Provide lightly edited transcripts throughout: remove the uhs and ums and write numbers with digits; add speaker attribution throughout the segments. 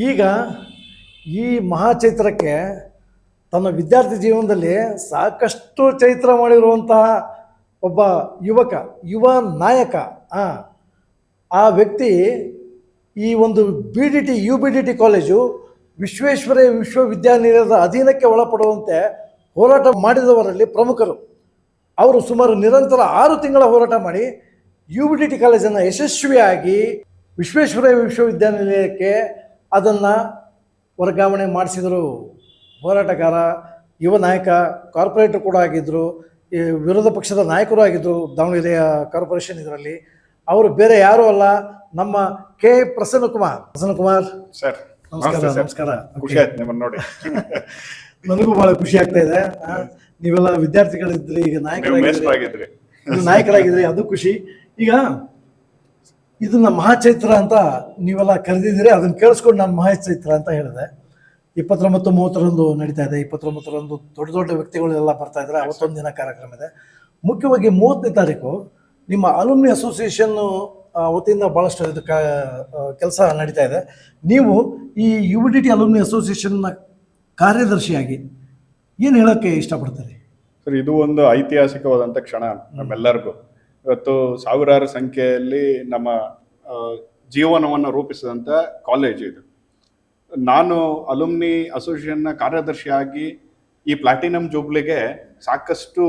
Speaker 1: ಈಗ ಈ ಮಹಾಚೈತ್ರಕ್ಕೆ ತನ್ನ ವಿದ್ಯಾರ್ಥಿ ಜೀವನದಲ್ಲಿ ಸಾಕಷ್ಟು ಚೈತ್ರ ಮಾಡಿರುವಂತಹ ಒಬ್ಬ ಯುವ ನಾಯಕ. ಆ ವ್ಯಕ್ತಿ ಈ ಒಂದು UBDT ಕಾಲೇಜು ವಿಶ್ವೇಶ್ವರಯ್ಯ ವಿಶ್ವವಿದ್ಯಾನಿಲಯದ ಅಧೀನಕ್ಕೆ ಒಳಪಡುವಂತೆ ಹೋರಾಟ ಮಾಡಿದವರಲ್ಲಿ ಪ್ರಮುಖರು. ಅವರು ಸುಮಾರು ನಿರಂತರ 6 ತಿಂಗಳ ಹೋರಾಟ ಮಾಡಿ UBDT ಕಾಲೇಜನ್ನು ಯಶಸ್ವಿಯಾಗಿ ವಿಶ್ವೇಶ್ವರಯ್ಯ ವಿಶ್ವವಿದ್ಯಾನಿಲಯಕ್ಕೆ ಅದನ್ನು ವರ್ಗಾವಣೆ ಮಾಡಿಸಿದರು. ಹೋರಾಟಗಾರ, ಯುವ ನಾಯಕ, ಕಾರ್ಪೊರೇಟರ್ ಕೂಡ ಆಗಿದ್ದರು, ಈ ವಿರೋಧ ಪಕ್ಷದ ನಾಯಕರು ಆಗಿದ್ದರು ದಾವಣಗೆರೆಯ ಕಾರ್ಪೊರೇಷನ್. ಇದರಲ್ಲಿ ಅವರು ಬೇರೆ ಯಾರೂ ಅಲ್ಲ, ನಮ್ಮ ಕೆ ಪ್ರಸನ್ನಕುಮಾರ್
Speaker 2: ಸರ್.
Speaker 1: ನಮಸ್ಕಾರ.
Speaker 2: ಖುಷಿ ಆಯ್ತು ನಿಮ್ಮನ್ನು ನೋಡಿ.
Speaker 1: ನನಗೂ ಬಹಳ ಖುಷಿ ಆಗ್ತಾ ಇದೆ. ನೀವೆಲ್ಲ ವಿದ್ಯಾರ್ಥಿಗಳಿದ್ರಿ, ಈಗ ನಾಯಕರಾಗಿದ್ರಿ, ಅದು ಖುಷಿ. ಈಗ ಇದನ್ನ ಮಹಾಚೈತ್ರ ಅಂತ ನೀವೆಲ್ಲ ಕರೆದಿದ್ದೀರಿ, ಅದನ್ನ ಕೇಳಿಸ್ಕೊಂಡು ನಾನು ಮಹಾಚೈತ್ರ ಅಂತ ಹೇಳಿದೆ. 29, 30ರಂದು ನಡೀತಾ ಇದೆ. 29ರಂದು ದೊಡ್ಡ ವ್ಯಕ್ತಿಗಳೆಲ್ಲ ಬರ್ತಾ ಇದ್ದಾರೆ. ಅವತ್ತೊಂದು ದಿನ ಕಾರ್ಯಕ್ರಮ ಇದೆ. ಮುಖ್ಯವಾಗಿ 30ನೇ ತಾರೀಕು ನಿಮ್ಮ ಅಲುಮ್ನಿ ಅಸೋಸಿಯೇಷನ್ ವತಿಯಿಂದ ಭಾಳಷ್ಟು ಇದು ಕೆಲಸ ನಡೀತಾ ಇದೆ. ನೀವು ಈ UBDT ಅಲುಮ್ನಿ ಅಸೋಸಿಯೇಷನ್ನ ಕಾರ್ಯದರ್ಶಿಯಾಗಿ ಏನು ಹೇಳೋಕ್ಕೆ ಇಷ್ಟಪಡ್ತೀರಿ
Speaker 2: ಸರ್? ಇದು ಒಂದು ಐತಿಹಾಸಿಕವಾದಂಥ ಕ್ಷಣ ನಮ್ಮೆಲ್ಲರಿಗೂ. ಇವತ್ತು ಸಾವಿರಾರು ಸಂಖ್ಯೆಯಲ್ಲಿ ನಮ್ಮ ಜೀವನವನ್ನು ರೂಪಿಸಿದಂಥ ಕಾಲೇಜ್ ಇದು. ನಾನು ಅಲುಮ್ನಿ ಅಸೋಸಿಯೇಷನ್ನ ಕಾರ್ಯದರ್ಶಿಯಾಗಿ ಈ ಪ್ಲಾಟಿನಮ್ ಜೂಬ್ಲಿಗೆ ಸಾಕಷ್ಟು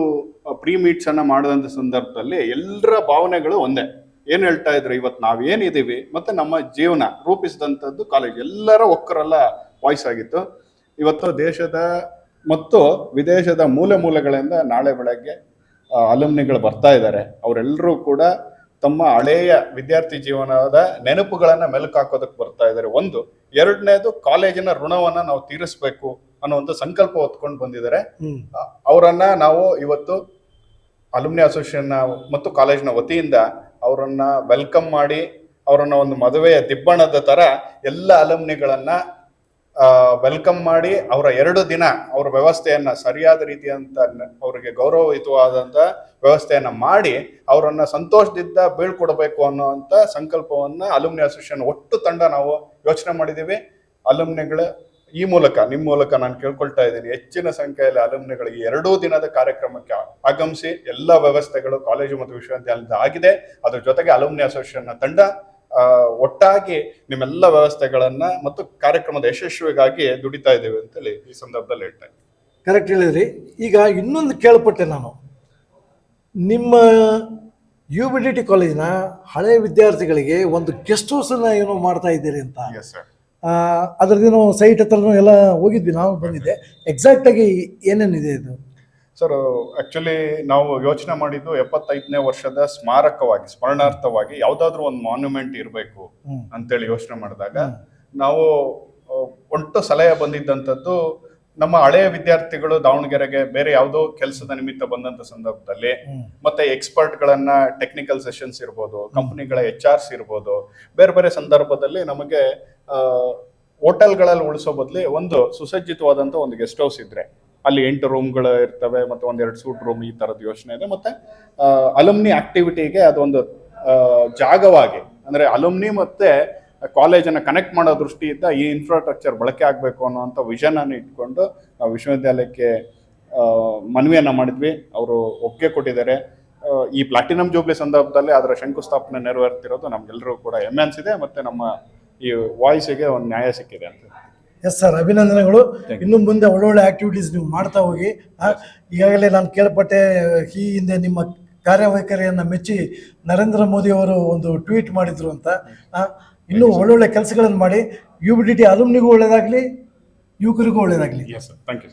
Speaker 2: ಪ್ರೀ ಮೀಟ್ಸನ್ನು ಮಾಡಿದಂಥ ಸಂದರ್ಭದಲ್ಲಿ ಎಲ್ಲರ ಭಾವನೆಗಳು ಒಂದೇ. ಏನು ಹೇಳ್ತಾ ಇದ್ರು, ಇವತ್ತು ನಾವೇನಿದ್ದೀವಿ ಮತ್ತು ನಮ್ಮ ಜೀವನ ರೂಪಿಸಿದಂಥದ್ದು ಕಾಲೇಜ್, ಎಲ್ಲರ ಒಕ್ಕರೆಲ್ಲ ವಾಯ್ಸ್ ಆಗಿತ್ತು. ಇವತ್ತು ದೇಶದ ಮತ್ತು ವಿದೇಶದ ಮೂಲೆಗಳಿಂದ ನಾಳೆ ಬೆಳಗ್ಗೆ ಅಲುಮ್ನಿಗಳು ಬರ್ತಾ ಇದ್ದಾರೆ. ಅವರೆಲ್ಲರೂ ಕೂಡ ತಮ್ಮ ಹಳೆಯ ವಿದ್ಯಾರ್ಥಿ ಜೀವನದ ನೆನಪುಗಳನ್ನು ಮೆಲುಕು ಹಾಕೋದಕ್ಕೆ ಬರ್ತಾ ಇದ್ದಾರೆ. ಒಂದು. ಎರಡನೇದು, ಕಾಲೇಜಿನ ಋಣವನ್ನ ನಾವು ತೀರಿಸಬೇಕು ಅನ್ನೋ ಒಂದು ಸಂಕಲ್ಪ ಹೊತ್ಕೊಂಡು ಬಂದಿದ್ದಾರೆ. ಅವರನ್ನ ನಾವು ಇವತ್ತು ಅಲುಮ್ನಿ ಅಸೋಸಿಯೇಷನ್ ಮತ್ತು ಕಾಲೇಜಿನ ವತಿಯಿಂದ ಅವರನ್ನ ವೆಲ್ಕಮ್ ಮಾಡಿ, ಅವರನ್ನ ಒಂದು ಮದುವೆಯ ದಿಬ್ಬಣದ ತರ ಎಲ್ಲ ಅಲುಮ್ನಿಗಳನ್ನ ವೆಲ್ಕಮ್ ಮಾಡಿ, ಅವರ 2 ದಿನ ಅವರ ವ್ಯವಸ್ಥೆಯನ್ನ ಸರಿಯಾದ ರೀತಿಯಂತ ಅವರಿಗೆ ಗೌರವಯುತವಾದಂತ ವ್ಯವಸ್ಥೆಯನ್ನ ಮಾಡಿ ಅವರನ್ನ ಸಂತೋಷದಿಂದ ಬೀಳ್ಕೊಡ್ಬೇಕು ಅನ್ನೋಂಥ ಸಂಕಲ್ಪವನ್ನ ಅಲುಮ್ನಿ ಅಸೋಸಿಯೇಷನ್ ಒಟ್ಟು ತಂಡ ನಾವು ಯೋಚನೆ ಮಾಡಿದೀವಿ. ಅಲುಮ್ನಿಗಳ ಈ ಮೂಲಕ, ನಿಮ್ಮ ಮೂಲಕ ನಾನು ಕೇಳ್ಕೊಳ್ತಾ ಇದ್ದೀನಿ, ಹೆಚ್ಚಿನ ಸಂಖ್ಯೆಯಲ್ಲಿ ಅಲುಮ್ನಿಗಳಿಗೆ 2 ದಿನದ ಕಾರ್ಯಕ್ರಮಕ್ಕೆ ಆಗಮಿಸಿ. ಎಲ್ಲ ವ್ಯವಸ್ಥೆಗಳು ಕಾಲೇಜು ಮತ್ತು ವಿಶ್ವವಿದ್ಯಾಲಯದ ಆಗಿದೆ. ಅದ್ರ ಜೊತೆಗೆ ಅಲುಮ್ನಿ ಅಸೋಸಿಯೇಷನ್ ತಂಡ ಒಟ್ಟಾಗಿ ನಿಮ್ಮೆಲ್ಲ ವ್ಯವಸ್ಥೆಗಳನ್ನ ಮತ್ತು ಕಾರ್ಯಕ್ರಮದ ಯಶಸ್ವಿಗಾಗಿ ದುಡಿತಾ ಇದ್ದೇವೆ ಅಂತೇಳಿ ಈ ಸಂದರ್ಭದಲ್ಲಿ ಹೇಳ್ತಾ ಇದ್ದೀನಿ.
Speaker 1: ಕರೆಕ್ಟ್ ಹೇಳಿದ್ರಿ. ಈಗ ಇನ್ನೊಂದು ಕೇಳ್ಪಟ್ಟೆ ನಾನು, ನಿಮ್ಮ UBDT ಕಾಲೇಜಿನ ಹಳೆಯ ವಿದ್ಯಾರ್ಥಿಗಳಿಗೆ ಒಂದು ಗೆಸ್ಟ್ ಹೌಸನ್ನ ಏನೋ ಮಾಡ್ತಾ ಇದ್ದೀರಿ ಅಂತ. ಅದರದೇನೋ ಸೈಟ್ ಹತ್ರ ಎಲ್ಲ ಹೋಗಿದ್ವಿ, ನಾವು ಬಂದಿದ್ದೆ. ಎಕ್ಸಾಕ್ಟಾಗಿ ಏನೇನಿದೆ ಇದು
Speaker 2: ಸರ್? ಆಕ್ಚುಲಿ ನಾವು ಯೋಚನೆ ಮಾಡಿದ್ದು 75ನೇ ವರ್ಷದ ಸ್ಮರಣಾರ್ಥವಾಗಿ ಯಾವ್ದಾದ್ರು ಒಂದು ಮಾನ್ಯುಮೆಂಟ್ ಇರಬೇಕು ಅಂತೇಳಿ ಯೋಚನೆ ಮಾಡಿದಾಗ ನಾವು ಒಟ್ಟು ಸಲಹೆ ಬಂದಿದ್ದಂಥದ್ದು, ನಮ್ಮ ಹಳೆಯ ವಿದ್ಯಾರ್ಥಿಗಳು ದಾವಣಗೆರೆಗೆ ಬೇರೆ ಯಾವುದೋ ಕೆಲಸದ ನಿಮಿತ್ತ ಬಂದಂತ ಸಂದರ್ಭದಲ್ಲಿ, ಮತ್ತೆ ಎಕ್ಸ್ಪರ್ಟ್ಗಳನ್ನ ಟೆಕ್ನಿಕಲ್ ಸೆಷನ್ಸ್ ಇರ್ಬೋದು, ಕಂಪನಿಗಳ HRs ಇರ್ಬೋದು, ಬೇರೆ ಸಂದರ್ಭದಲ್ಲಿ ನಮಗೆ ಹೋಟೆಲ್ಗಳಲ್ಲಿ ಉಳಿಸೋ ಬದಲಿ ಒಂದು ಸುಸಜ್ಜಿತವಾದಂಥ ಒಂದು ಗೆಸ್ಟ್ ಹೌಸ್ ಇದ್ರೆ ಅಲ್ಲಿ 8 ರೂಮ್ಗಳು ಇರ್ತವೆ, ಮತ್ತೆ 1-2 ಸೂಟ್ ರೂಮ್, ಈ ತರದ ಯೋಚನೆ ಇದೆ. ಮತ್ತೆ ಅಲುಮ್ನಿ ಆಕ್ಟಿವಿಟಿಗೆ ಅದೊಂದು ಜಾಗವಾಗಿ, ಅಂದ್ರೆ ಅಲುಮ್ನಿ ಮತ್ತೆ ಕಾಲೇಜನ್ನು ಕನೆಕ್ಟ್ ಮಾಡೋ ದೃಷ್ಟಿಯಿಂದ ಈ ಇನ್ಫ್ರಾಸ್ಟ್ರಕ್ಚರ್ ಬಳಕೆ ಆಗಬೇಕು ಅನ್ನೋಂಥ ವಿಷನ್ ಅನ್ನು ಇಟ್ಕೊಂಡು ನಾವು ವಿಶ್ವವಿದ್ಯಾಲಯಕ್ಕೆ ಮನವಿಯನ್ನ ಮಾಡಿದ್ವಿ. ಅವರು ಒಪ್ಪಿಗೆ ಕೊಟ್ಟಿದ್ದಾರೆ. ಈ ಪ್ಲಾಟಿನಮ್ ಜೂಬ್ಲಿ ಸಂದರ್ಭದಲ್ಲಿ ಅದರ ಶಂಕುಸ್ಥಾಪನೆ ನೆರವೇರ್ತಿರೋದು ನಮ್ಗೆಲ್ಲರೂ ಕೂಡ ಹೆಮ್ಮೆ ಅನ್ಸಿದೆ. ಮತ್ತೆ ನಮ್ಮ ಈ ವಾಯ್ಸಿಗೆ ಒಂದು ನ್ಯಾಯ ಸಿಕ್ಕಿದೆ ಅಂತ.
Speaker 1: ಎಸ್ ಸರ್, ಅಭಿನಂದನೆಗಳು. ಇನ್ನು ಮುಂದೆ ಒಳ್ಳೊಳ್ಳೆ ಆಕ್ಟಿವಿಟೀಸ್ ನೀವು ಮಾಡ್ತಾ ಹೋಗಿ. ಈಗಾಗಲೇ ನಾನು ಕೇಳ್ಪಟ್ಟೆ, ಈ ಹಿಂದೆ ನಿಮ್ಮ ಕಾರ್ಯವೈಖರಿಯನ್ನು ಮೆಚ್ಚಿ ನರೇಂದ್ರ ಮೋದಿ ಅವರು ಒಂದು ಟ್ವೀಟ್ ಮಾಡಿದ್ರು ಅಂತ. ಇನ್ನೂ ಒಳ್ಳೊಳ್ಳೆ ಕೆಲಸಗಳನ್ನು ಮಾಡಿ. UBDT ಅಲುಮ್ನಿಗೂ ಒಳ್ಳೇದಾಗಲಿ, ಯುವಕರಿಗೂ ಒಳ್ಳೇದಾಗಲಿ.
Speaker 2: Thank you.